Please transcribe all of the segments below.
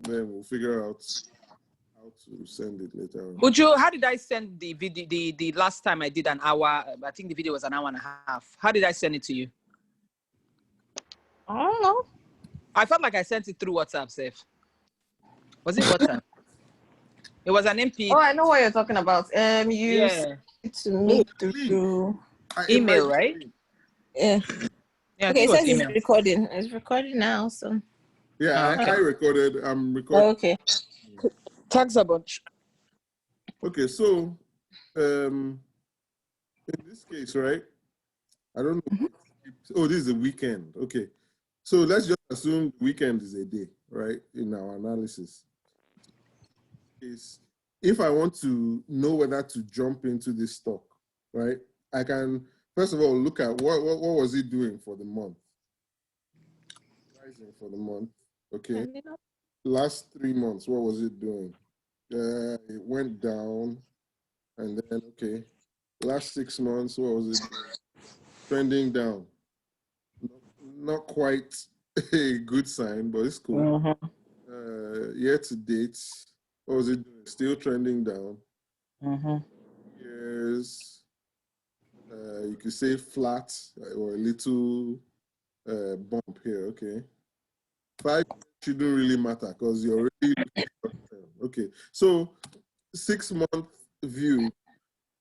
then we'll figure out how to send it later on. Uju, how did I send the video? The last time I did an hour, I think the video was an hour and a half. How did I send it to you? I don't know. I felt like I sent it through WhatsApp, Safe. Was it WhatsApp? It was an MP. Oh, I know what you're talking about. You sent it to me through email, right? Yeah. Yeah. Okay, it says it's recording. It's recording now, so. Yeah, okay. I recorded. I'm recording. Oh, okay. Thanks a bunch. Okay, so in this case, right? I don't know. Oh, this is a weekend. Okay. So let's just assume the weekend is a day, right? In our analysis. If I want to know whether to jump into this stock, right? I can first of all look at what was it doing for the month. Rising for the month. Okay. Last 3 months, what was it doing? It went down, and then okay. Last 6 months, what was it doing? Trending down. Not quite a good sign, but it's cool. Year to date, what was it doing? Still trending down. Years, you could say flat or a little bump here. Okay. 5 shouldn't really matter because you're already okay. So 6 month view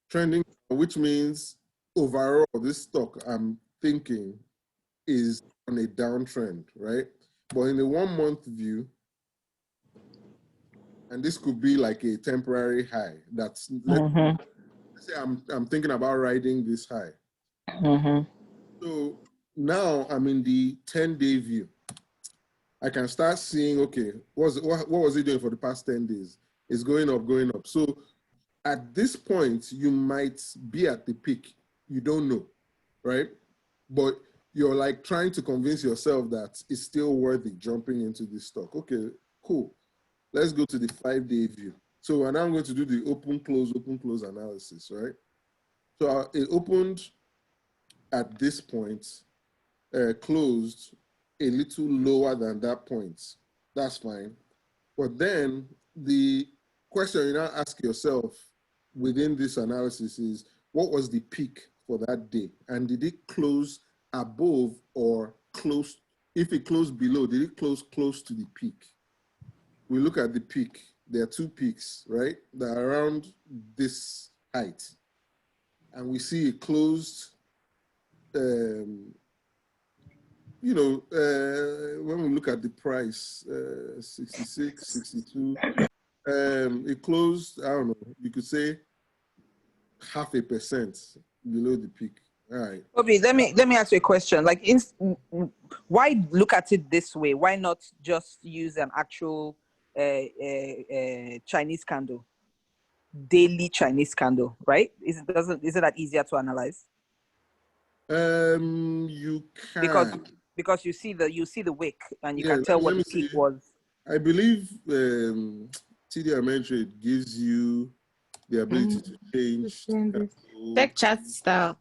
trending, which means overall this stock I'm thinking is on a downtrend, right? But in a 1 month view, and this could be like a temporary high. That's let's say I'm thinking about riding this high. So now I'm in the 10-day view. I can start seeing, okay, what was it doing for the past 10 days? It's going up, going up. So at this point, you might be at the peak. You don't know, right? But you're like trying to convince yourself that it's still worthy jumping into this stock. Okay, cool. Let's go to the 5-day view. So now I'm going to do the open, close analysis, right? So it opened at this point, closed a little lower than that point. That's fine. But then the question you now ask yourself within this analysis is, what was the peak for that day? And did it close above or close? If it closed below, did it close close to the peak? We look at the peak. There are 2 peaks, right? They're around this height. And we see it closed, when we look at the price, 66, 62, it closed, I don't know, you could say 0.5% below the peak. All right. Obi, let me ask you a question. Like, why look at it this way? Why not just use an actual Chinese candle, daily Chinese candle, right? Is it that easier to analyze? You can because you see the wick and you can tell what the peak was. I believe TD Ameritrade gives you the ability to change. Tech chart style.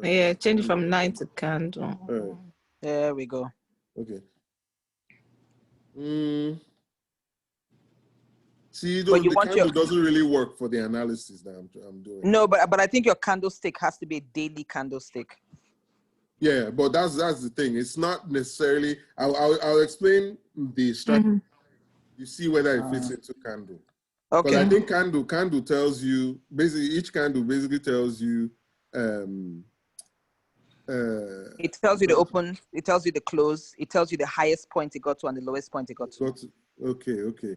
Yeah, change it from line to candle. Right. There we go. Okay. See, the candle doesn't really work for the analysis that I'm doing. No, but I think your candlestick has to be a daily candlestick. Yeah, but that's the thing. It's not necessarily. I'll explain the strategy. You see whether it fits into candle. Okay. Because I think candle tells you basically, each candle basically tells you. It tells you the open. It tells you the close. It tells you the highest point it got to and the lowest point it got to. Okay.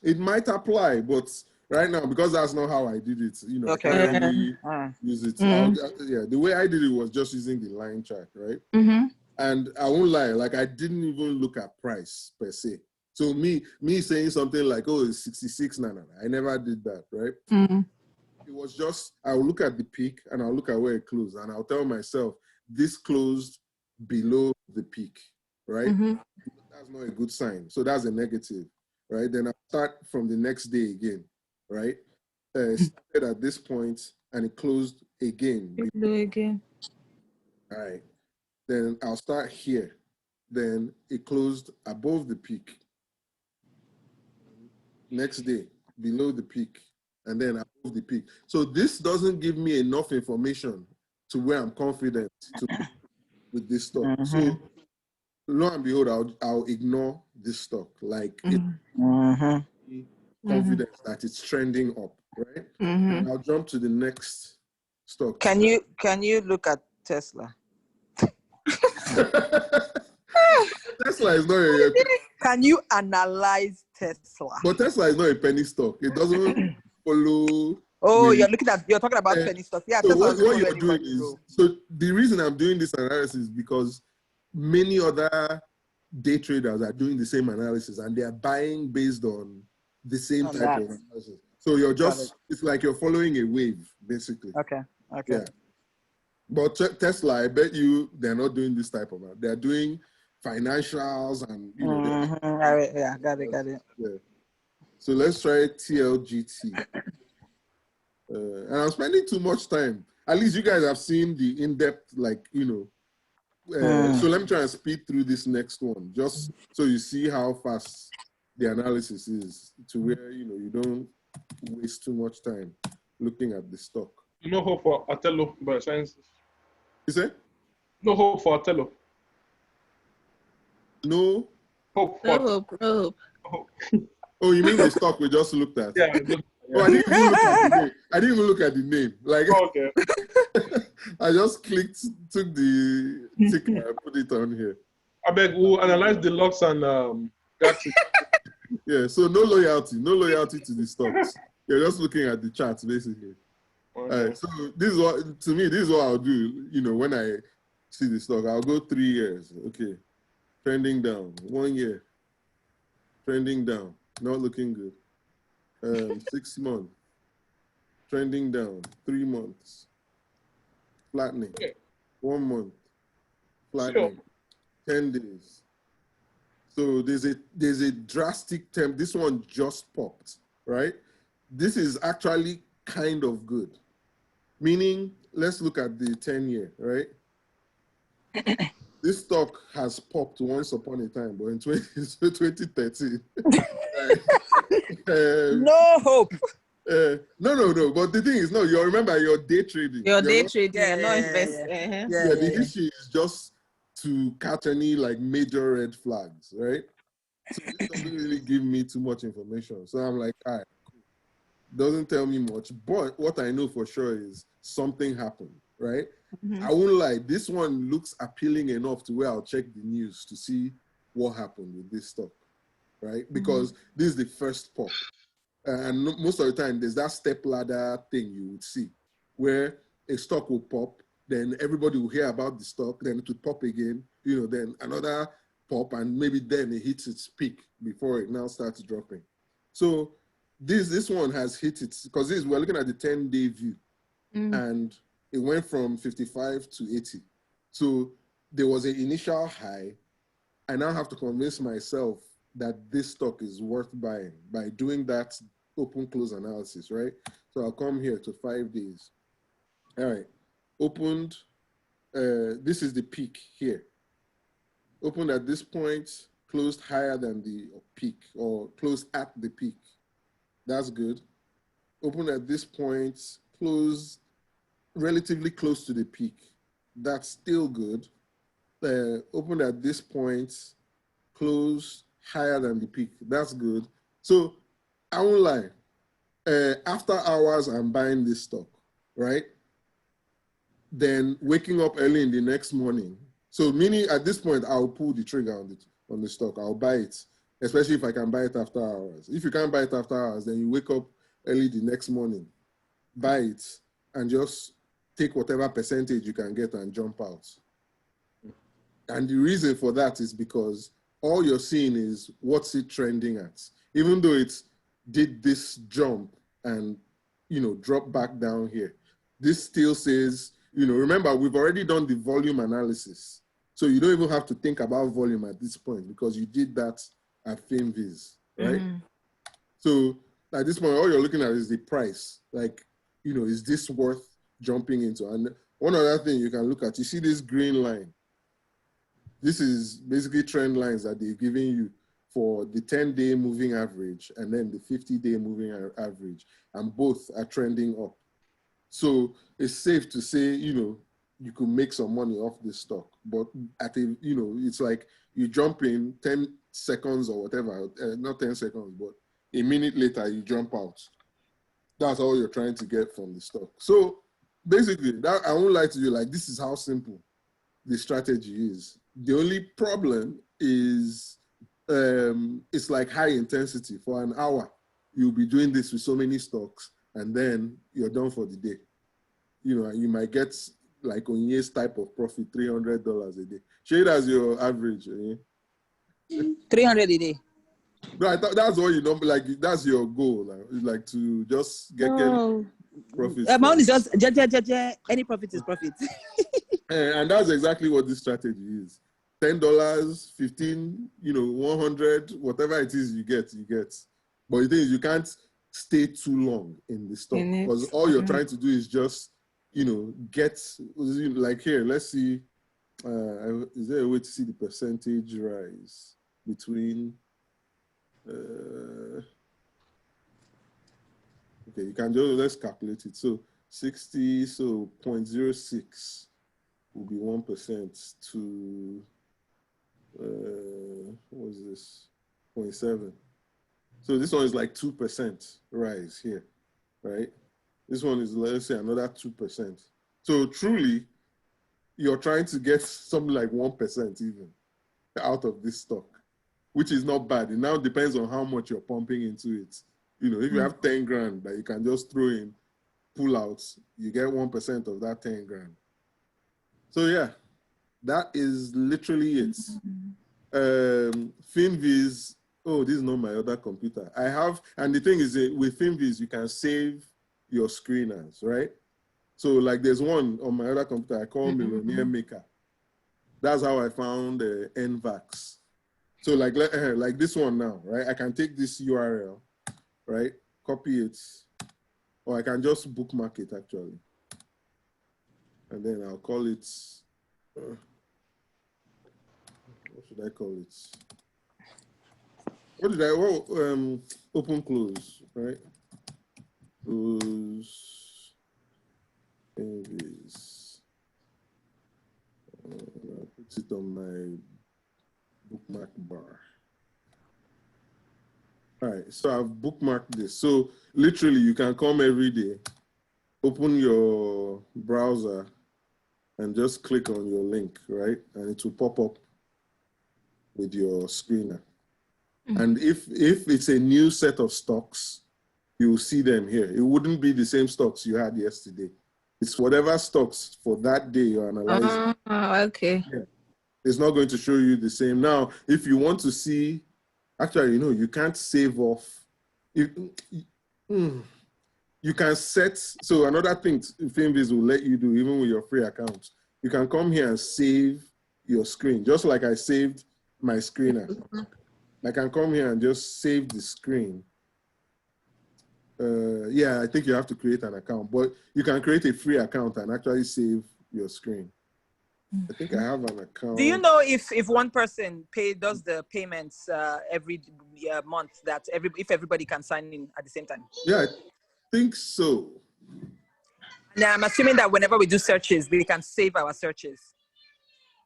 It might apply, but right now, because that's not how I did it, I can't really use it. The way I did it was just using the line chart, right? And I won't lie, like I didn't even look at price per se. So me saying something like, oh, it's 66, no. I never did that, right? It was just, I'll look at the peak and I'll look at where it closed and I'll tell myself, this closed below the peak, right? That's not a good sign. So that's a negative, right? Then I'll start from the next day again, right? Started at this point and it closed again. Below again. All right. Then I'll start here then it closed above the peak. Next day, below the peak, and then above the peak. So this doesn't give me enough information to where I'm confident to with this stock. So lo and behold, I'll ignore this stock. Like confidence that it's trending up, right? And I'll jump to the next stock. Can you look at Tesla? Tesla is not a. Can you analyze Tesla? But Tesla is not a penny stock. It doesn't follow. Oh, you're talking about penny stock. Yeah, so Tesla what you're doing is, so the reason I'm doing this analysis is because many other day traders are doing the same analysis and they are buying based on the same type of analysis. So you're just, it's like you're following a wave, basically. Okay. Yeah. But Tesla, I bet you they're not doing this type of, they're doing financials and, you know. Yeah, got it. Yeah. So let's try TLGT. And I'm spending too much time. At least you guys have seen the in-depth, like, you know. So let me try and speed through this next one, just so you see how fast the analysis is, to where, you know, you don't waste too much time looking at the stock. No hope for Otello, but science. You say? No hope for Otello. No hope for. No hope. Oh, you mean the stock we just looked at? Yeah. Oh, I didn't even look at the name. I didn't even look at the name. Like, Okay. I just clicked, took the ticker, and put it on here. I beg, we'll analyze the locks and Gatti. Yeah, so no loyalty to the stocks. You're just looking at the charts, basically. Okay. All right, so this is what, to me, this is what I'll do. You know, when I see the stock, I'll go 3 years. Okay, trending down. 1 year, trending down, not looking good. 6 months, trending down. 3 months, flattening. 1 month, flattening. 10 days. So there's a drastic temp. This one just popped, right? This is actually kind of good. Meaning, let's look at the 10-year, right? This stock has popped once upon a time, but in 2013. No hope. No. But the thing is, no, you remember you're day trading. You're day trading, you're not investing. Yeah, the issue is just to catch any like major red flags, right? So this doesn't really give me too much information. So I'm like, all right, cool. Doesn't tell me much. But what I know for sure is something happened, right? I won't lie, this one looks appealing enough to where I'll check the news to see what happened with this stock, right? Because this is the first pop. And most of the time, there's that step ladder thing you would see where a stock will pop, then everybody will hear about the stock, then it will pop again, you know, then another pop, and maybe then it hits its peak before it now starts dropping. So this one has hit its, because we're looking at the 10-day view, and it went from 55 to 80. So there was an initial high. I now have to convince myself that this stock is worth buying by doing that open close analysis, right? So I'll come here to 5 days. All right, opened, this is the peak here. Opened at this point, closed higher than the peak, or closed at the peak. That's good. Opened at this point, closed relatively close to the peak. That's still good. Opened at this point, closed higher than the peak. That's good. So I won't lie. After hours, I'm buying this stock, right? Then waking up early in the next morning. So meaning at this point, I'll pull the trigger on the stock. I'll buy it, especially if I can buy it after hours. If you can't buy it after hours, then you wake up early the next morning, buy it, and just take whatever percentage you can get and jump out. And the reason for that is because all you're seeing is what's it trending at. Even though it did this jump and, you know, drop back down here, this still says, you know, remember, we've already done the volume analysis. So you don't even have to think about volume at this point because you did that at Finviz, right? So at this point, all you're looking at is the price. Like, you know, is this worth jumping into? And one other thing you can look at, you see this green line. This is basically trend lines that they're giving you for the 10-day moving average and then the 50-day moving average, and both are trending up. So it's safe to say, you could make some money off this stock, but it's like you jump in 10 seconds or whatever, not 10 seconds, but a minute later you jump out. That's all you're trying to get from the stock. So basically, that I won't lie to you, like, this is how simple the strategy is. The only problem is it's like high intensity. For an hour, you'll be doing this with so many stocks, and then you're done for the day. You might get like Onye's type of profit, $300 a day. Shade as your average. 300 a day. No, I thought that's what that's your goal, like to just get profits. Amount is just any profit is profit. And that's exactly what this strategy is. $10, 15, 100, whatever it is you get. But the thing is, you can't stay too long in the stock, because all you're trying to do is just, get, like here, let's see, is there a way to see the percentage rise between, okay, you can just, let's calculate it. So 60, so 0.06 will be 1% to, what was this? 0.7. So this one is like 2% rise here, right? This one is, let's say, another 2%. So truly, you're trying to get something like 1% even out of this stock, which is not bad. It now depends on how much you're pumping into it. If you have 10 grand that you can just throw in, pull out, you get 1% of that 10 grand. So yeah, that is literally it. Finviz, oh, this is not my other computer. I have, and the thing is that with Finviz, you can save your screeners, right? So like there's one on my other computer I call Millionaire Maker. That's how I found NVAX. So like this one now, right? I can take this URL, right? Copy it, or I can just bookmark it actually. And then I'll call it, what should I call it? Open close, right? Close, Finviz. I'll put it on my bookmark bar. All right, so I've bookmarked this. So literally you can come every day, open your browser and just click on your link, right? And it will pop up with your screener. And if it's a new set of stocks, you will see them here. It wouldn't be the same stocks you had yesterday. It's whatever stocks for that day you're analyzing. Okay. Yeah. It's not going to show you the same. Now, if you want to see, actually, you can't save off. You can set, so another thing Finviz will let you do, even with your free account, you can come here and save your screen, just like I saved my screener. I can come here and just save the screen. Yeah, I think you have to create an account, but you can create a free account and actually save your screen. I think I have an account. Do you know if one person does the payments every month, that if everybody can sign in at the same time? Yeah, I think so. Now I'm assuming that whenever we do searches, we can save our searches,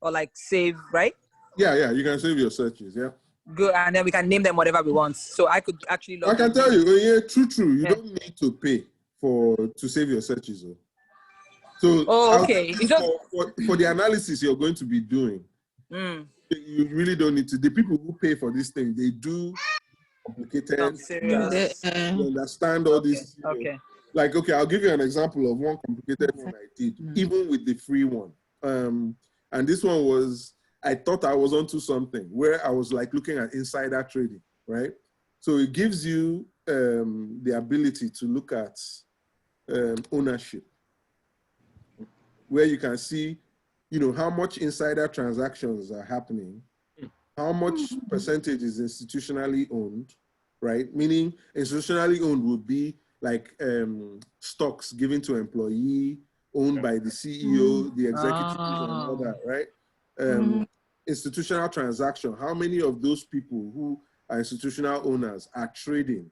or like save, right? Yeah, you can save your searches. Yeah. Good, and then we can name them whatever we want. So I could actually log I can in. tell you, yeah, true. You don't need to pay to save your searches. So, okay. For the analysis you're going to be doing, you really don't need to. The people who pay for this thing, they do complicated. They understand all this. Okay. Like, okay, I'll give you an example of one complicated one I did, even with the free one. And this one was, I thought I was onto something where I was like looking at insider trading, right? So it gives you the ability to look at ownership, where you can see, how much insider transactions are happening, how much percentage is institutionally owned, right? Meaning institutionally owned would be like stocks given to employee, owned by the CEO, the executive, and all that, right? institutional transaction, how many of those people who are institutional owners are trading,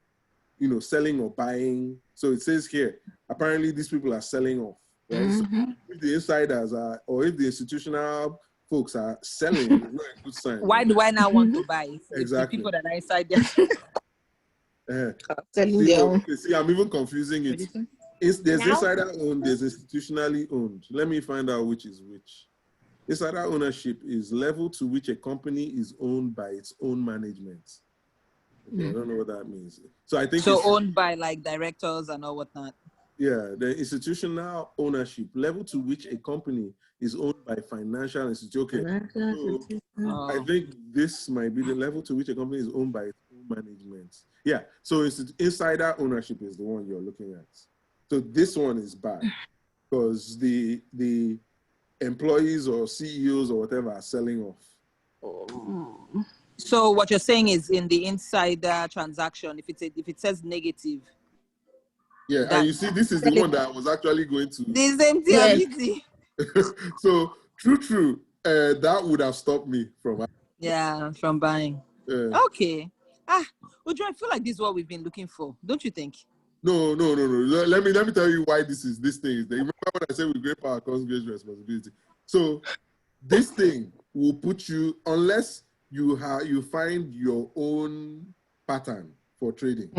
selling or buying? So it says here, apparently these people are selling off, right? So if the insiders are, or if the institutional folks are selling, it's not a good sign. Why do I now want to buy? It's the Exactly. people that are inside there. See, I'm even confusing it. There's insider owned, there's institutionally owned. Let me find out which is which. Insider ownership is level to which a company is owned by its own management. Okay, I don't know what that means. So I think so owned by like directors and all whatnot. Yeah, the institutional ownership level to which a company is owned by financial institution. Okay, so I think this might be the level to which a company is owned by its own management. Yeah, so insider ownership is the one you're looking at. So this one is bad because the employees or CEOs or whatever are selling off. So what you're saying is in the insider transaction, if it says negative. Yeah, and you see, this is the one that I was actually going to. This empty. Yes. So true. That would have stopped me from. Yeah, from buying. Okay. Uju, I feel like this is what we've been looking for, don't you think? No. Let me tell you why this thing is there. Remember when I said with great power comes great responsibility. So this thing will put you, unless you find your own pattern for trading,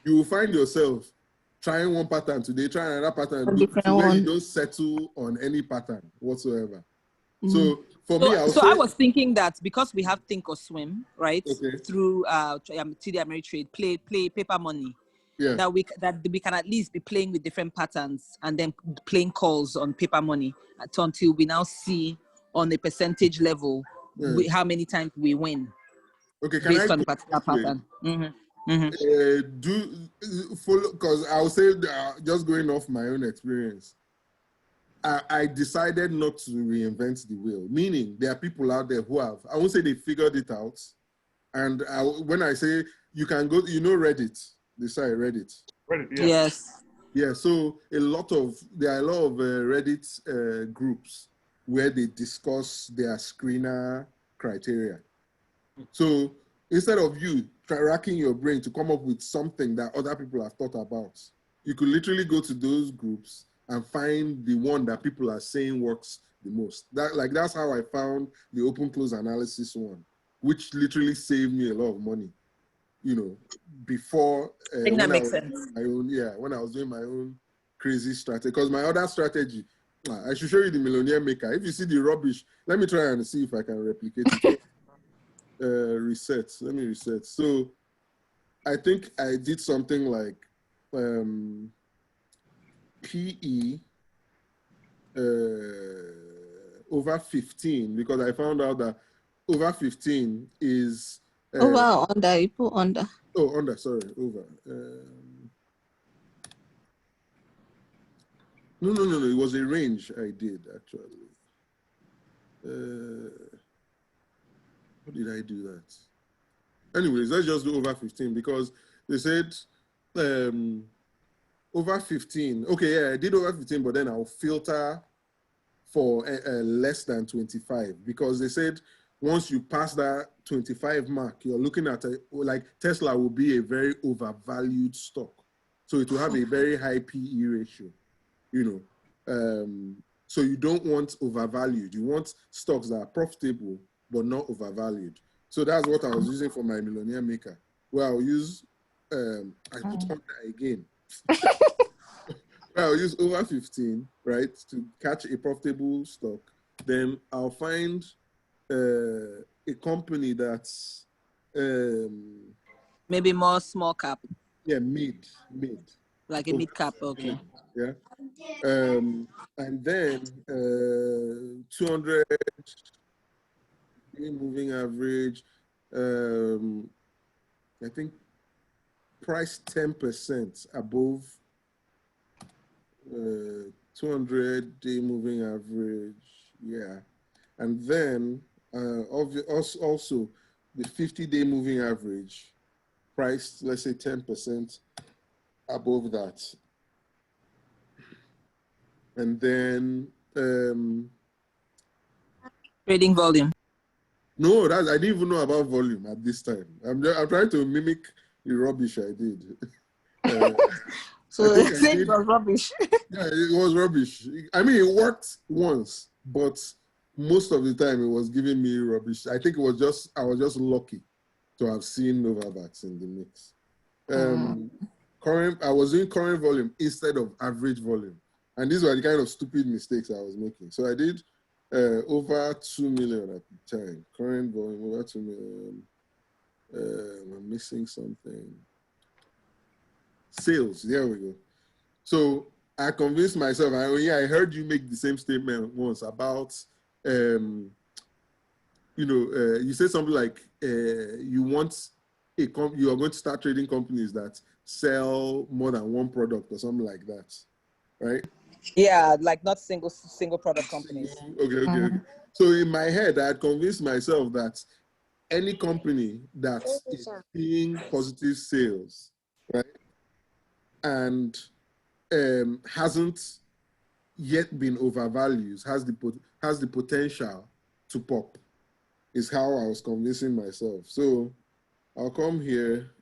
you will find yourself trying one pattern today, trying another pattern, where you don't settle on any pattern whatsoever. So for me, I was thinking that because we have Think or Swim, right? Okay. Through TD Ameritrade, play paper money. Yeah. That we can at least be playing with different patterns and then playing calls on paper money until we now see on a percentage level how many times we win. Okay, based on a particular pattern. Do follow, because I'll say just going off my own experience. I decided not to reinvent the wheel, meaning there are people out there who have, I won't say they figured it out. And when I say you can go, Reddit, they say Reddit. Reddit, yeah. Yes. Yeah, so there are a lot of Reddit groups where they discuss their screener criteria. So instead of you racking your brain to come up with something that other people have thought about, you could literally go to those groups and find the one that people are saying works the most. That's how I found the open close analysis one, which literally saved me a lot of money. Before I think that makes sense. When I was doing my own crazy strategy, because my other strategy, I should show you the millionaire maker. If you see the rubbish, let me try and see if I can replicate it. Reset. Let me reset. So I think I did something like PE over 15, because I found out that over 15 is over or under. You put under. Oh, under. Sorry, over. No. It was a range I did actually. How did I do that? Anyways, let's just do over 15 because they said over 15. Okay, yeah, I did over 15, but then I'll filter for less than 25 because they said once you pass that 25 mark, you're looking at like Tesla will be a very overvalued stock. So it will have a very high PE ratio, So you don't want overvalued. You want stocks that are profitable, but not overvalued. So that's what I was using for my millionaire maker, where I'll use, I put under again. I'll use over 15, right, to catch a profitable stock. Then I'll find a company that's maybe more small cap. Yeah, mid. Like a mid cap, okay. Yeah. And then 200 moving average, I think price 10% above 200-day moving average, yeah. And then also the 50-day moving average priced, let's say 10% above that. And then trading volume. No, I didn't even know about volume at this time. I'm trying to mimic the rubbish I did. So I think it was rubbish. Yeah, it was rubbish. I mean, it worked once, but most of the time it was giving me rubbish. I think I was just lucky to have seen Novavax in the mix. I was doing current volume instead of average volume. And these were the kind of stupid mistakes I was making. So I did over 2 million at the time. Current volume over 2 million. I'm missing something. Sales, there we go. So I convinced myself, I heard you make the same statement once about, you said something like you are going to start trading companies that sell more than one product or something like that, right? Yeah, like not single product companies. Okay. So in my head, I had convinced myself that any company that is seeing positive sales, right, and hasn't yet been overvalued, has the potential to pop, is how I was convincing myself. So I'll come here,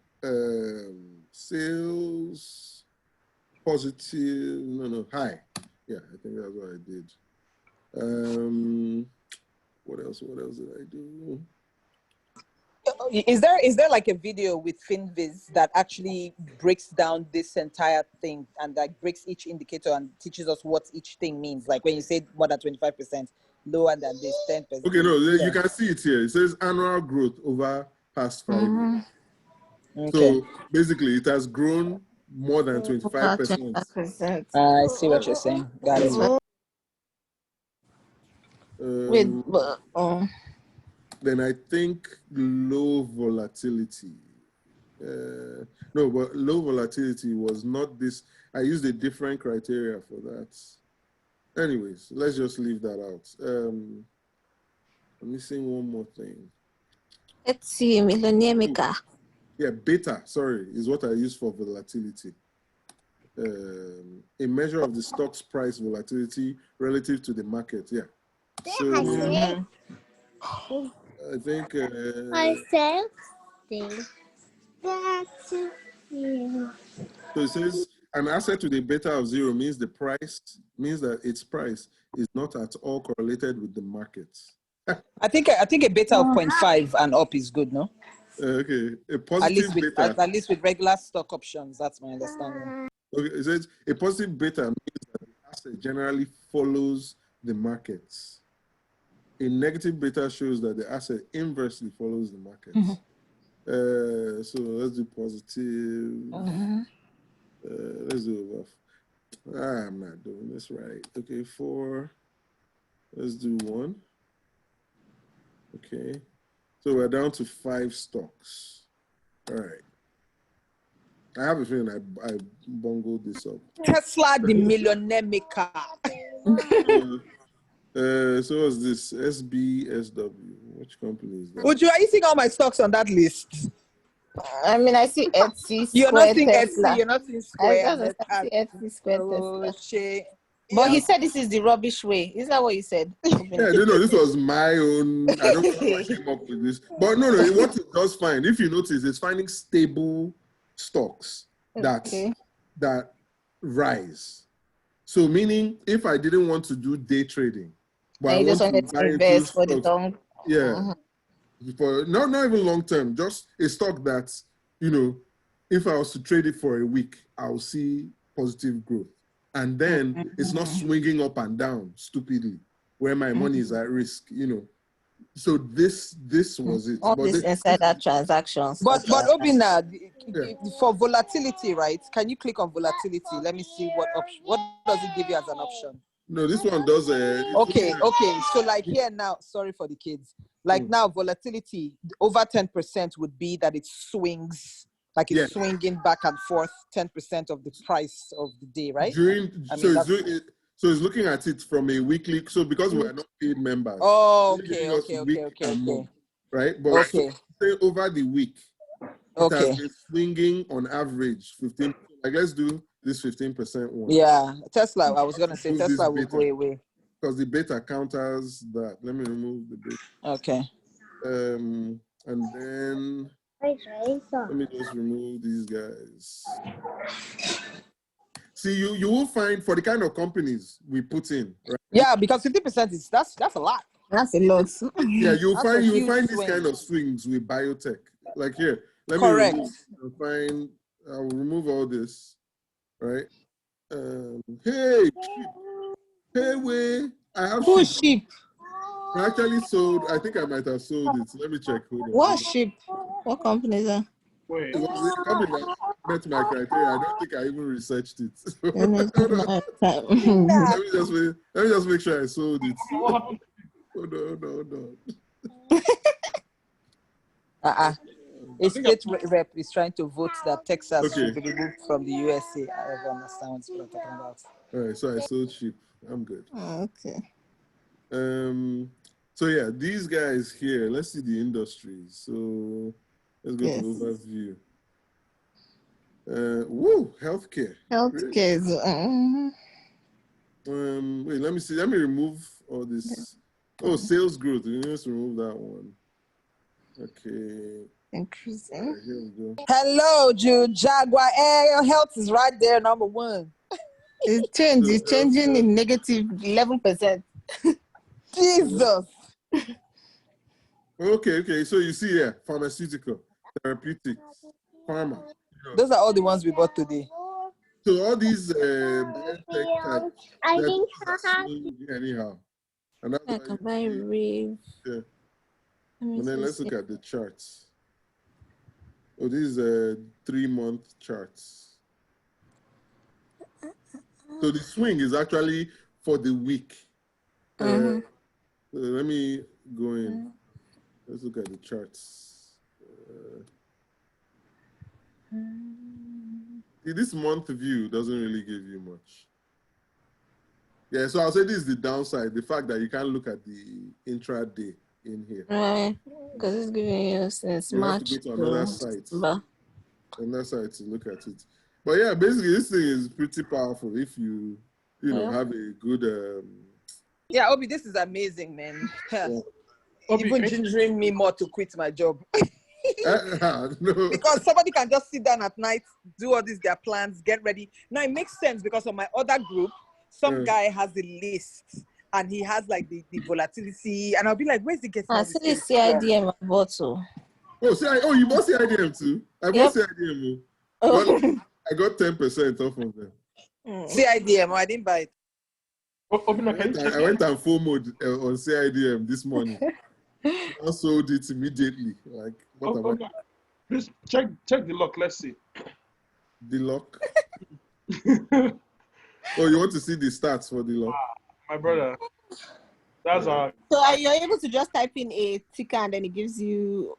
sales, positive, high. Yeah, I think that's what I did. What else did I do? Is there like a video with Finviz that actually breaks down this entire thing and like breaks each indicator and teaches us what each thing means? Like when you say more than 25%, lower than this 10%. Okay, no, you can see it here. It says annual growth over past 5 years. Okay. So basically, it has grown more than 25%. 25%. I see what you're saying. Got it. Then I think low volatility. No, but low volatility was not this. I used a different criteria for that. Anyways, let's just leave that out. I'm missing one more thing. Let's see, Millionaire. Yeah, beta, sorry, is what I use for volatility. A measure of the stock's price volatility relative to the market. Yeah. So I think so it says an asset with a beta of 0 means that its price is not at all correlated with the market. I think a beta of 0.5 and up is good, no? Okay, a positive beta. At least with regular stock options, that's my understanding. Okay, it says a positive beta means that the asset generally follows the markets. A negative beta shows that the asset inversely follows the markets. So let's do positive. Let's do I'm not doing this right. Okay, 4. Let's do 1. Okay. So we're down to 5 stocks. All right. I have a feeling I bungled this up. Tesla, the millionaire maker. So what's this? SBSW. Which company is that? Would you are you seeing all my stocks on that list? I mean, I see Etsy. You're not seeing Tesla. Etsy. You're not seeing Square. I see Etsy Square Tesla. But he said this is the rubbish way. Is that what you said? Yeah, this was my own. I don't know how I came up with this. But no, what it does find, if you notice, it's finding stable stocks that rise. So meaning, if I didn't want to do day trading, but I just wanted to invest for the long. Yeah. For not even long term, just a stock that, if I was to trade it for a week, I'll see positive growth. And then it's not swinging up and down stupidly where my money is at risk, So this was it. All these insider transactions. But Obina, for volatility, right? Can you click on volatility? Let me see what does it give you as an option? No, this one does. Okay. So like here now, sorry for the kids. Like now, volatility over 10% would be that it swings, like it's swinging back and forth 10% of the price of the day, right? So it's looking at it from a weekly. So because we're not paid members. Oh, okay. Right, but say over the week, it has been swinging on average 15. Like let's do this 15% one. Yeah, Tesla. I was gonna say Tesla will go away because the beta counters that. Let me remove the beta. Okay. And then let me just remove these guys. See, you will find for the kind of companies we put in, right? Yeah, because 50% is that's a lot. That's a lot. Yeah, you'll find these swing. kind of swings with biotech. Like here, let Correct. me remove. I'll remove all this, right? Hey, way, I have sheep. I actually sold. I think I might have sold it. Let me check. Hold on. What sheep? What company is that? Wait. It was a company that met my criteria. I don't think I even researched it. Let me just make sure I sold it. What happened? Hold on. A state rep is trying to vote that Texas should be removed from the USA. I don't understand what you're talking about. All right, so I sold sheep. I'm good. Okay. So yeah, these guys here. Let's see the industries. So let's go to overview. Healthcare. Healthcare is. Wait, let me see. Let me remove all this. Oh, sales growth. We need to remove that one. Okay. Increasing. Right, here we go. Hello, Jude Jaguar. Your health is right there, number one. It's changing in negative 11%. Jesus. Okay. So you see here, pharmaceutical, therapeutics, pharma. Those are all the ones we bought today. So all these biotech types, anyhow. And that's I can buy Rave. Yeah. And then let's look at the charts. Oh, these are 3-month charts. So the swing is actually for the week. So let me go in. Let's look at the charts. This month view doesn't really give you much. Yeah, so I'll say this is the downside, the fact that you can't look at the intraday in here. Right, because it's giving you since March. You have to go to another site. Another site to look at it. But yeah, basically this thing is pretty powerful if you have a good Yeah, Obi, this is amazing, man. Obi, even gingering me more to quit my job. No. Because somebody can just sit down at night, do all these their plans, get ready. Now it makes sense because on my other group, some guy has a list and he has like the volatility, and I'll be like, where's he getting all this? CIDM I bought too. Oh, you bought CIDM too? I bought CIDM. I got 10% off of them. CIDM, I didn't buy it. I went on full mode on CIDM this morning. I sold it immediately. Like, what am I? Please check the lock. Let's see. The lock? Oh, you want to see the stats for the lock? My brother. That's our. So are you able to just type in a ticker and then it gives you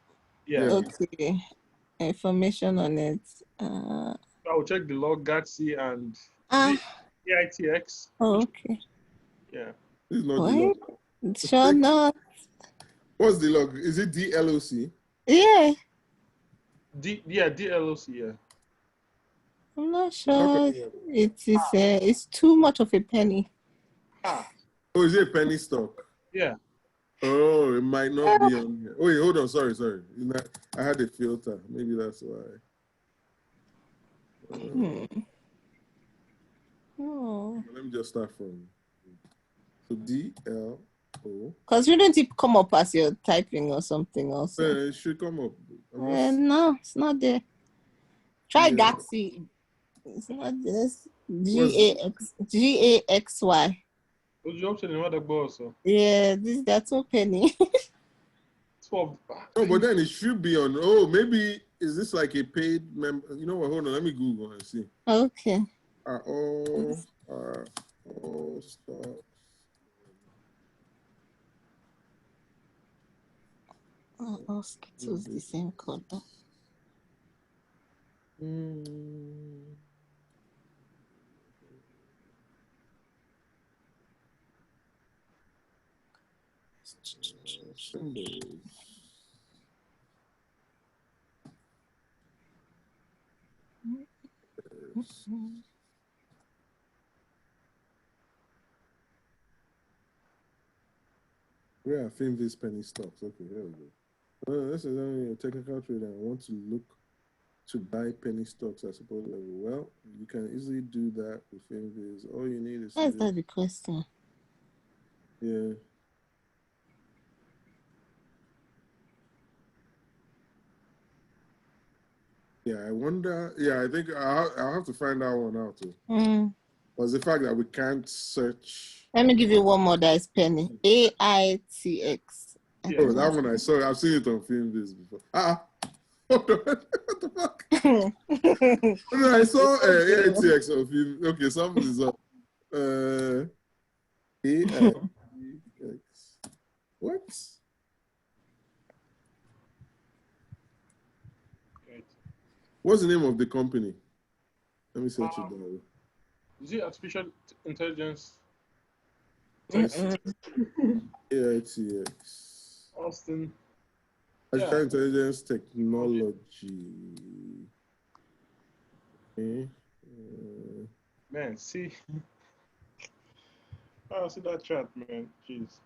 information on it? I will check the log, GATC and EITX. Oh, okay. Yeah. This is not the log. Sure not. What's the log? Is it DLOC? Yeah. DLOC, yeah. I'm not sure. It's too much of a penny. Oh, is it a penny stock? Yeah. Oh, it might not be on here. Oh, wait, hold on. Sorry. I had a filter. Maybe that's why. Let me just start from. So DLO. Because shouldn't it come up as you're typing or something else? It should come up. No, it's not there. Try GAXY. It's not this. GAXY. Yeah, that's a penny. 12. Oh, but then it should be on. Oh, maybe is this like a paid member? You know what? Hold on. Let me Google and see. Okay. Are all stocks? All Skittles the same color. Yeah, Finviz penny stocks. Okay, there we go. This is only a technical trade. I want to look to buy penny stocks at support level. Well, you can easily do that with Finviz. All you need is. That's not the question. Yeah. Yeah, I wonder. Yeah, I think I'll have to find that one out too. Was the fact that we can't search. Let me give you one more that is penny. AITX. Oh, that one I saw. I've seen it on Finviz before. What the fuck? No, I saw AITX on film. Okay, something is up. AITX. What? What's the name of the company? Let me search it down. Is it artificial intelligence? AITX. Austin. Artificial intelligence technology. Okay. Man, see. Oh, see that chat, man. Jeez.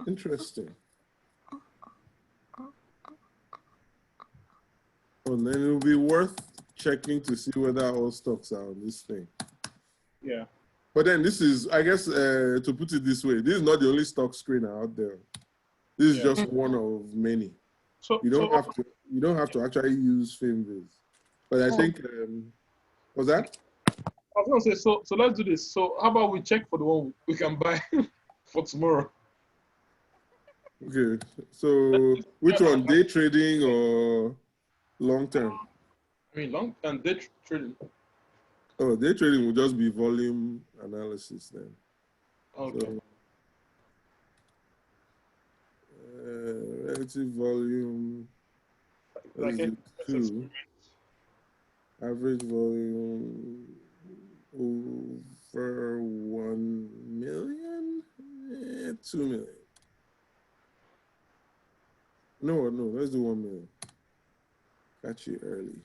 Interesting. Well, then it'll be worth checking to see whether all stocks are on this thing. Yeah. But then this is, I guess, to put it this way, this is not the only stock screener out there. This is just one of many. So you don't have to actually use Finviz. But I think was that? I was gonna say so let's do this. So how about we check for the one we can buy for tomorrow? Okay. So which one? Day trading or long term? I mean long and day trading. Oh, day trading will just be volume analysis then. Okay. So, relative volume. Like two. Average volume over 1 million? 2 million. No, let's do 1 million. Catch you early.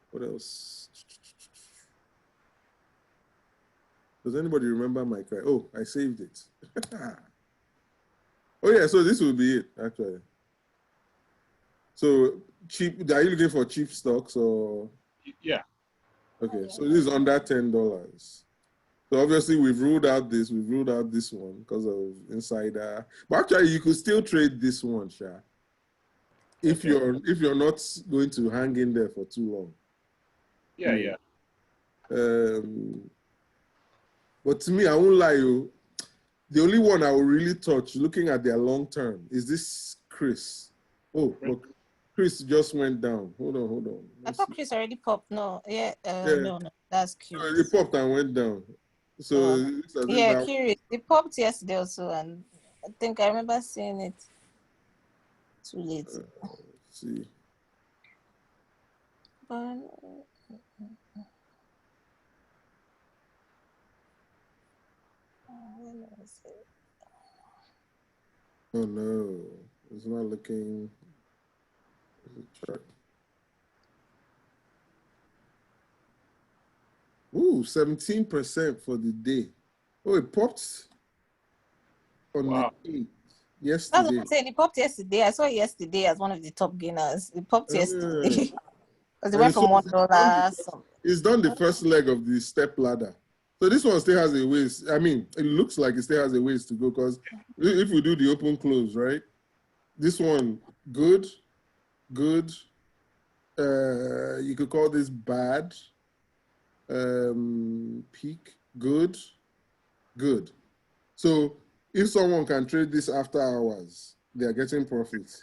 What else? Does anybody remember my cry? Oh, I saved it. Oh yeah, so this will be it actually. So cheap. Are you looking for cheap stocks or? Yeah. Okay, so this is under $10. So obviously we've ruled out this. We've ruled out this one because of insider. But actually, you could still trade this one, Sha. If you're not going to hang in there for too long. Yeah. But to me, I won't lie you. The only one I will really touch, looking at their long term, is this Chris. Oh, look, Chris just went down. Hold on. I thought Chris already popped. No, no, that's curious. It popped and went down. So curious. It popped yesterday also, and I think I remember seeing it too late. Let's see. But oh no, it's not looking. Ooh, 17% for the day. Oh, it popped on the 8th yesterday. That's what I'm saying. It popped yesterday. I saw it yesterday as one of the top gainers. It popped yesterday. Because it went from $1. It's done the first leg of the step ladder. So this one still has a ways. I mean, it looks like it still has a ways to go because if we do the open close, right? This one, good. You could call this bad. Peak, good. So if someone can trade this after hours, they are getting profits,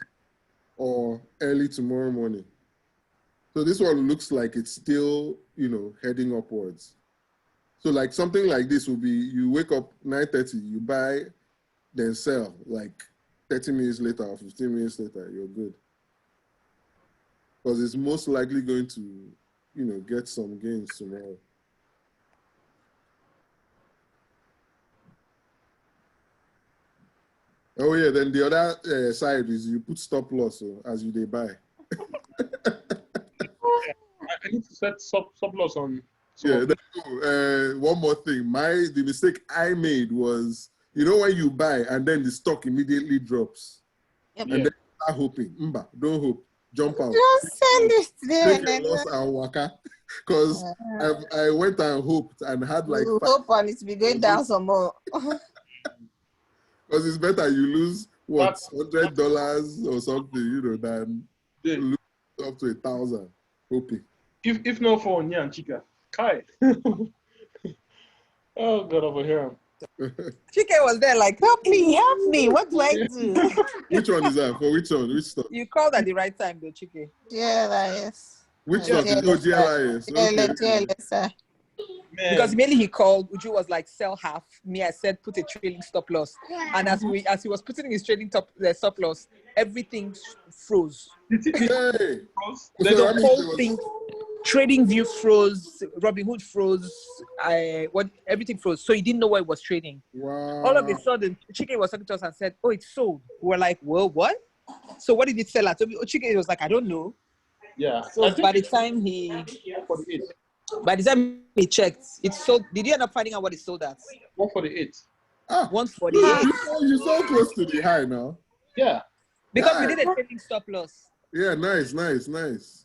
or early tomorrow morning. So this one looks like it's still, heading upwards. So like something like this will be, you wake up 9:30, you buy, then sell, like 30 minutes later or 15 minutes later, you're good. Because it's most likely going to, get some gains tomorrow. Oh yeah, then the other side is you put stop loss as you buy. I need to set stop loss on. Yeah. One more thing. The mistake I made was, you know, when you buy and then the stock immediately drops, Yep. and then you start hoping. Mba, don't hope. Jump out. Just send it there. Take your loss and waka. Because I went and hoped and had like You hope on it to be going down some more. Because it's better you lose what, $100 or something, you know, than lose up to 1,000 hoping. If not for Nya and Chika, Kai. Oh God, over here. Chike was there like, Help me. What do I do? Which one is that? For which one? Which stuff? you called at the right time though, Chike. GLIS. Which stuff is GLIS? GLIS. Because immediately he called, Uju was like, sell half. Me, I said, put a trailing stop loss. And as he was putting his trailing stop loss, everything froze. Hey. The whole thing, Trading View froze, Robinhood froze, everything froze. So he didn't know what he was trading. Wow. All of a sudden, Chike was talking to us and said, oh, it's sold. We were like, well, what? So what did it sell at? So Chike was like, I don't know. Yeah. So by the time he checked, it sold. Did you end up finding out what it sold at? 148. 148. You're so close to the high now. Yeah. Because we did a trading stop loss. Yeah, nice.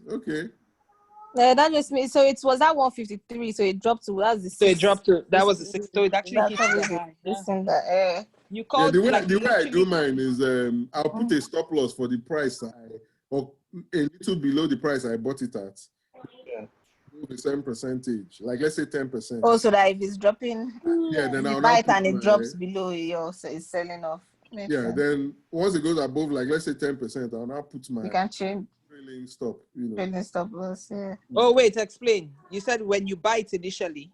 Okay. That just means so it was at 153, so it dropped to That was the 6. So it actually hit the high. You called. The way I do mine is I'll put a stop loss for the price or a little below the price I bought it at. Yeah. The same percentage, like let's say 10%. Oh, so that if it's dropping, then you buy it and it drops below, it's selling off. Makes sense. Then once it goes above, like let's say 10%, I'll now put my. You can change. Trailing stop, Trailing stop loss, yeah. Oh wait, explain. You said when you buy it initially.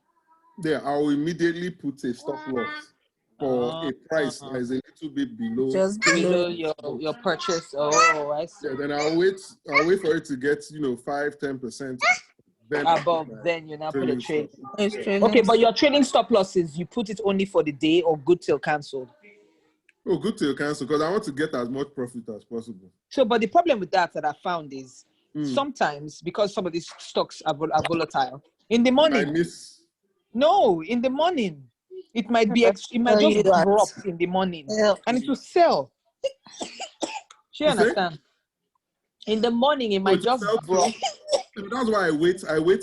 Yeah, I'll immediately put a stop loss for a price that is a little bit below. Just below your purchase. Oh, I see. Yeah, then I'll wait for it to get 5-10%. Then above, then you now put a trade. Okay, but your trading stop losses, you put it only for the day or good till cancelled? Oh, good till cancel, because I want to get as much profit as possible. So, but the problem with that I found is sometimes, because some of these stocks are volatile, in the morning. No, in the morning, it might be just drop in the morning, and it will sell. Do you understand? In the morning, it might just drop. That's why I wait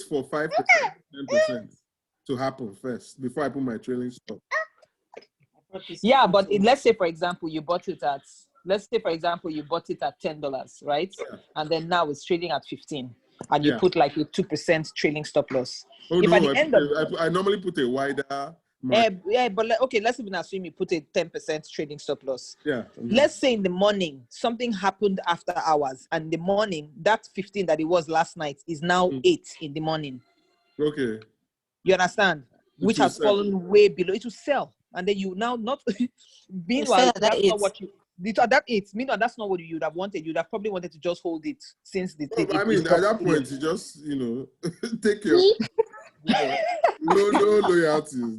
for 5%, 10% to happen first before I put my trailing stop. Yeah, but let's say for example you bought it at $10, right? Yeah. And then now it's trading at 15, and you put like a 2% trailing stop loss. Oh no, I normally put a wider. But okay, let's even assume you put a 10% trading stop loss. Yeah. Let's say in the morning something happened after hours, and in the morning that 15 that it was last night is now 8 in the morning. Okay. You understand? Which has fallen way below. It will sell. And then you now not meanwhile that's not what you that it meanwhile that's not what you would have wanted. You'd have probably wanted to just hold it since the I mean at that point you just take your no loyalties.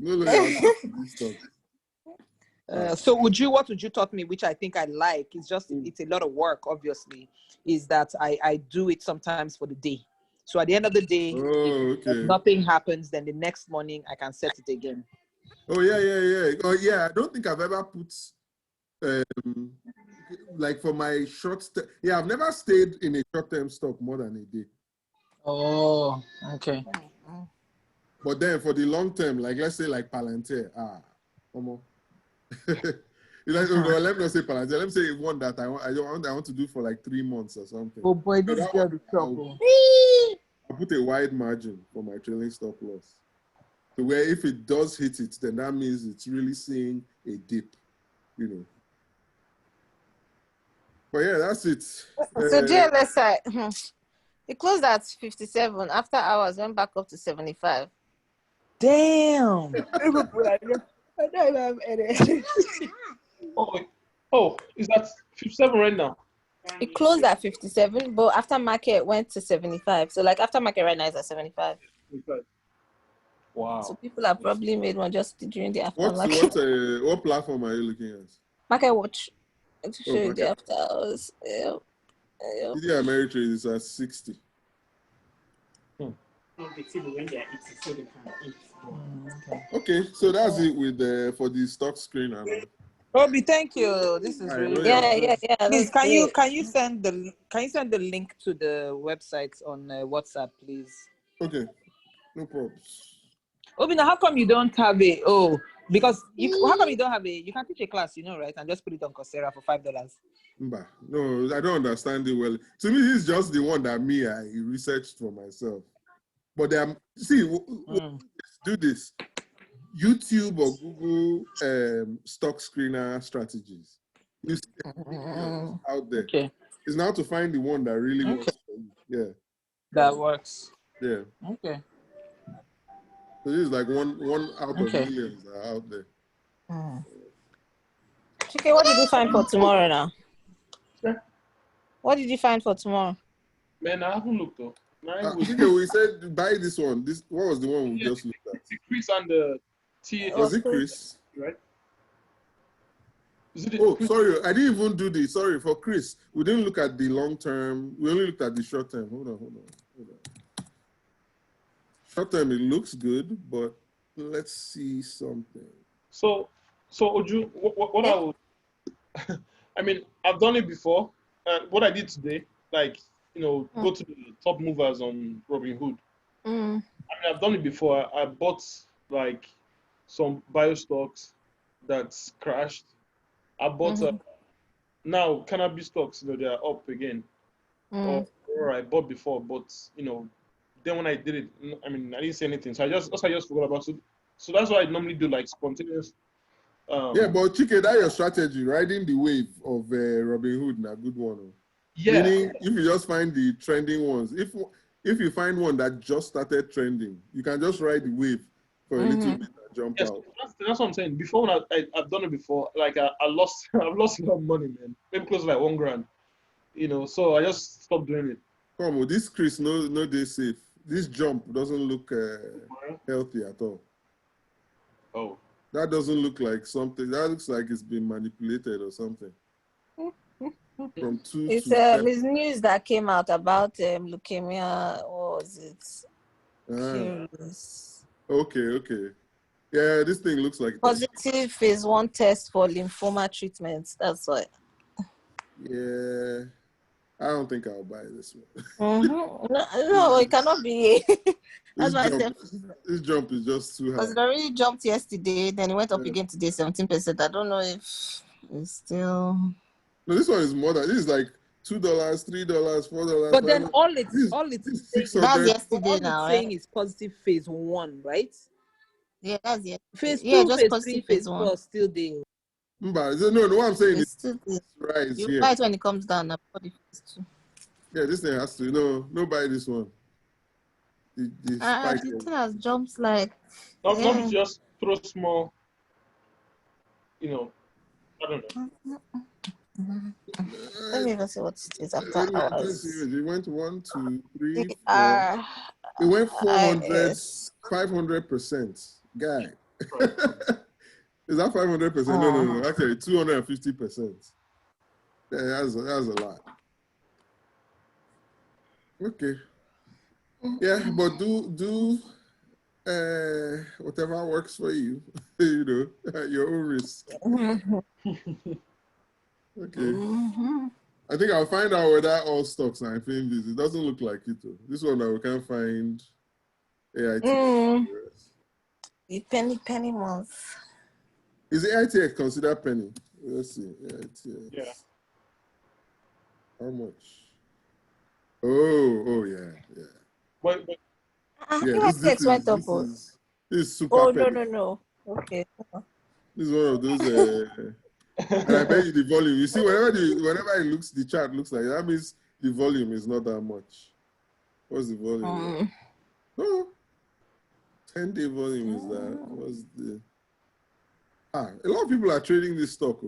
So what would you taught me, which I think I like, is just it's a lot of work, obviously, is that I do it sometimes for the day. So at the end of the day, if nothing happens, then the next morning I can set it again. Oh yeah. Oh yeah, I don't think I've ever put like for my I've never stayed in a short-term stock more than a day. Oh, okay. But then for the long term, like let's say like Palantir, let me not say Palantir. Let me say one that I want to do for like 3 months or something. Oh boy, this girl is trouble. I'll put a wide margin for my trailing stop loss. So where if it does hit it, then that means it's really seeing a dip, But yeah, that's it. So GLSI, it closed at 57. After hours, went back up to 75. Damn. Oh, is that 57 right now? It closed at 57, but after market went to 75. So like after market right now is at 75. Wow. So people have probably made one just during the after market. What platform are you looking at? Market Watch. To show you the after hours. Yeah. TD Ameritrade is at 60. of the table when they are eating so they can eat. Okay, so that's it with for the stock screen and all. Obi, thank you. This is I really know Yeah, you're- Please, that's great. can you send the link to the website on WhatsApp, please? Okay, no problems. Obi, now how come you don't have because how come you don't have you can teach a class, right, and just put it on Coursera for $5. Mba, no, I don't understand it well. To me, this is just the one that I researched for myself. But do this. YouTube or Google stock screener strategies. You see videos out there. Okay. It's now to find the one that really works for you. Yeah. That works. Yeah. Okay. So this is like one out of millions that are out there. Okay, what did you find for tomorrow now? Yeah. What did you find for tomorrow? Man, I haven't looked though. We said buy this one. What was the one we just looked at? The Chris and the T. Was it Chris? Right. Sorry, I didn't even do this. Sorry, for Chris. We didn't look at the long term. We only looked at the short term. Hold on. Short term, it looks good, but let's see something. So Oju, what I would, I mean, I've done it before. What I did today, like, go to the top movers on Robinhood. I mean, I've done it before. I bought like some bio stocks that's crashed. I bought now cannabis stocks, they are up again. Or I bought before, but then when I did it, I mean, I didn't say anything. So I just forgot about it. So that's why I normally do like spontaneous. Yeah, but Chike, that's your strategy, riding the wave of Robinhood, a good one. Yeah. Meaning, if you just find the trending ones, if you find one that just started trending, you can just ride the wave for a little bit and jump out. That's what I'm saying. Before, when I've done it before, like I lost, I've lost a lot of money, man. Maybe close to like $1,000. So I just stopped doing it. Come on, this Chris, no, they safe. This jump doesn't look healthy at all. Oh. That doesn't look like something. That looks like it's been manipulated or something. From 2 it's to 7. It's news that came out about leukemia. What was it? Curious. Okay. Yeah, this thing looks like Positive phase 1 test for lymphoma treatments. That's why. Yeah, I don't think I'll buy this one. No, it cannot be. That's why I said this jump is just too high. because it already jumped yesterday, then it went up again today, 17%. I don't know if it's still. No, this one is more than this is like $2, $3, $4. But then all it's that's yesterday now. Saying is positive phase 1, right? Yeah, that's yesterday. Phase 2, just phase 3, phase 4 still there. No, what I'm saying is still rise you here. buy it when it comes down. Yeah, this thing has to. No, buy this one. The spike. The thing has jumped like. Not just throw small. I don't know. Let me even see what it is after hours. It went 1, 2, 3, 4. It went 400, 500%. Guy. Is that 500%? No. Actually, 250%. Yeah, that's a lot. Okay. Yeah, but do whatever works for you. At your own risk. Okay. I think I'll find out whether all stocks are in Finviz. It doesn't look like it. This one that we can't find AIT. The penny ones. Is AITX considered penny? Let's see. AITX. Yeah. How much? Oh yeah. But this went up. This is super penny. No. Okay. This is one of those. And I bet you the volume. You see, whenever the chart looks like that means the volume is not that much. What's the volume? 10-day volume is that? What's the? A lot of people are trading this stock.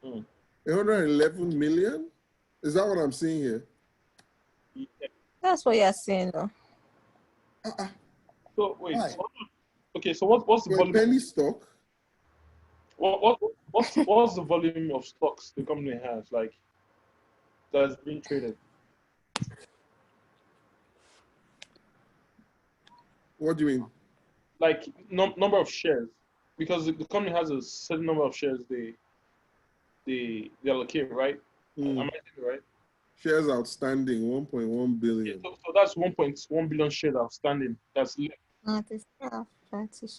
111 million. Is that what I'm seeing here? That's what you're saying, though. So wait. So what's the volume? Penny stock. What's the volume of stocks the company has, like, that's being traded? What do you mean? Like number of shares, because the company has a certain number of shares they allocate, right? Am I saying it right? Shares outstanding, 1.1 billion. Yeah, so that's 1.1 billion shares outstanding. That's left.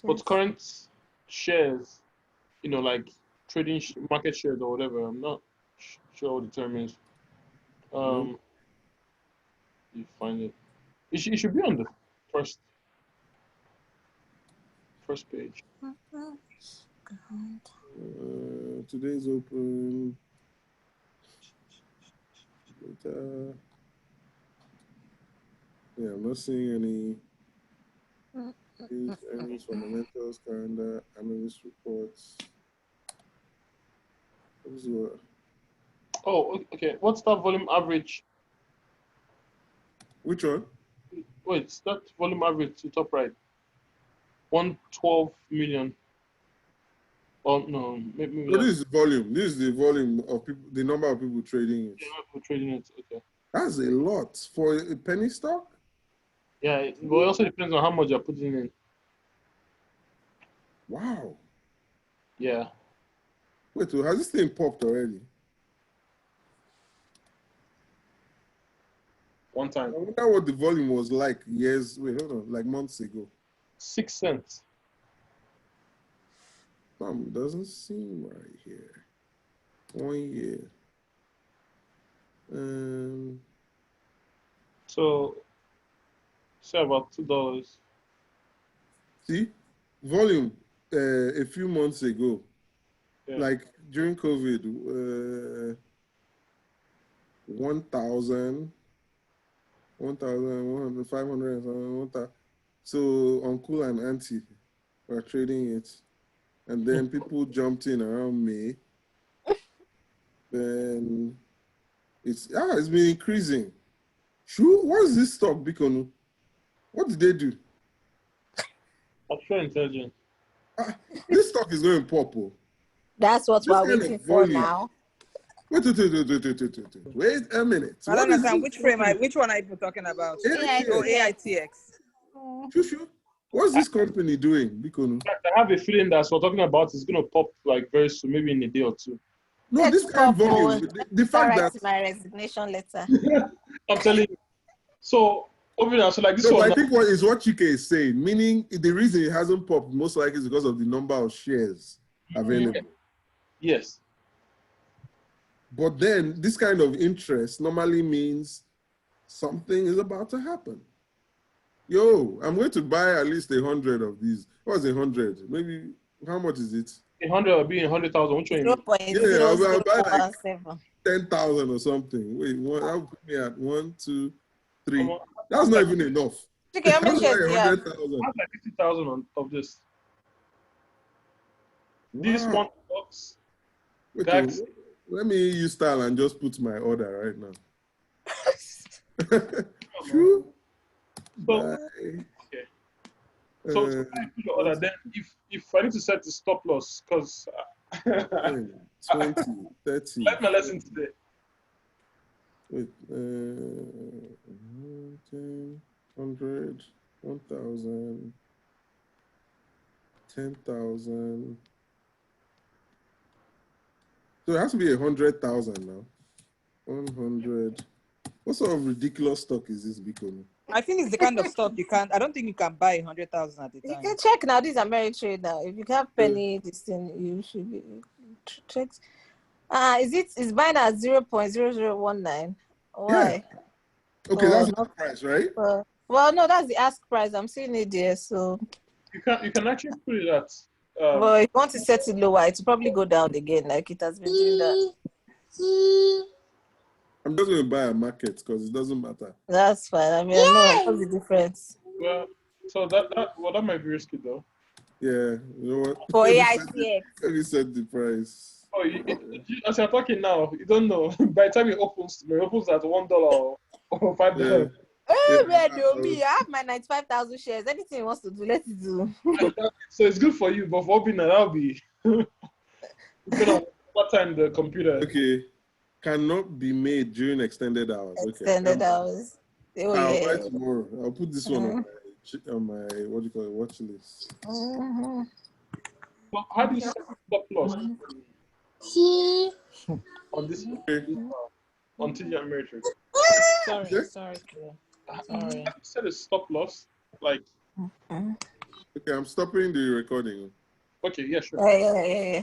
But current shares, like trading market shares or whatever. I'm not sure what the term is. You find it. It should be on the first page. Today's open. Yeah, I'm not seeing any earnings, fundamentals, calendar, analyst reports. Oh, okay. What's that volume average? Which one? Wait, that volume average to top right. 112 million. Oh no, maybe. So this is the volume. This is the volume of people, the number of people trading it. Yeah, people trading it. Okay. That's a lot for a penny stock. Yeah, but it also depends on how much you're putting in. Wow. Yeah. Wait, so has this thing popped already? One time. I wonder what the volume was like like months ago. 6 cents. Doesn't seem right here. 1 year. So, say about $2. See, volume a few months ago, like during COVID, 1,000, 1,100, 500, 1,000. So Uncle and Auntie were trading it. And then people jumped in around May. Then it's been increasing. True. What is this stock, Bikonu? What did they do? Artificial intelligence. This stock is going purple. That's what we're waiting for now. Wait a minute. I don't understand which one are you talking about? AITX. Shushu, what's this company doing, Bikonu? I have a feeling that what we're talking about is going to pop like very soon, maybe in a day or two. No, this kind of volume. The fact that my resignation letter. I'm telling you. So, so like this no, one. I think what Chike is saying, meaning the reason it hasn't popped most likely is because of the number of shares available. Yes. But then this kind of interest normally means something is about to happen. Yo, I'm going to buy at least 100 of these. What's 100? Maybe, how much is it? 100 or being 100,000. Which one? Yeah, I'll buy like 10,000 or something. Wait, that would put me at 1, 2, 3. That's not even enough. Okay, how many shares do you have? 100,000. I have like 50,000 of this. Wow. This one box. Wait, let me use style and just put my order right now. True. So, okay. So if I put your order, then if I need to set the stop loss, because 20, 30. Like my lesson today. Wait, 10, 100, 1,000, 10,000. So it has to be 100,000 now. 100. What sort of ridiculous stock is this, Bikonu? I think it's the kind of stock I don't think you can buy 100,000 at a time. You can check now. This is Ameritrade now. If you have penny, this thing, you should be check. It's buying at 0.0019. Why? Yeah. Okay, that's the price, right? Well, no, that's the ask price. I'm seeing it there, so you can actually put it at. Well, if you want to set it lower, it will probably go down again, like it has been doing that. I'm just going to buy a market because it doesn't matter. That's fine. I mean, I know what's the difference. Well, so that might be risky though. Yeah, you know what? For AITX. Let me set the price. Oh, as you're talking now, you don't know. By the time it opens at $1 or $5. Yeah. Me, I have my 95,000 shares. Anything he wants to do, let it do. So it's good for you, but for Obina, that'll be depending on what time the computer. Okay. Cannot be made during extended hours. Extended hours. I'll buy tomorrow. I'll put this one on my on my what do you call it, watch list. Well, how do you set stop loss on this on TGI Ameritrix? Sorry, Okay. sorry, Claire. How Sorry. do you set a stop loss? Like, Okay, I'm stopping the recording. okay, yeah, sure. Yeah.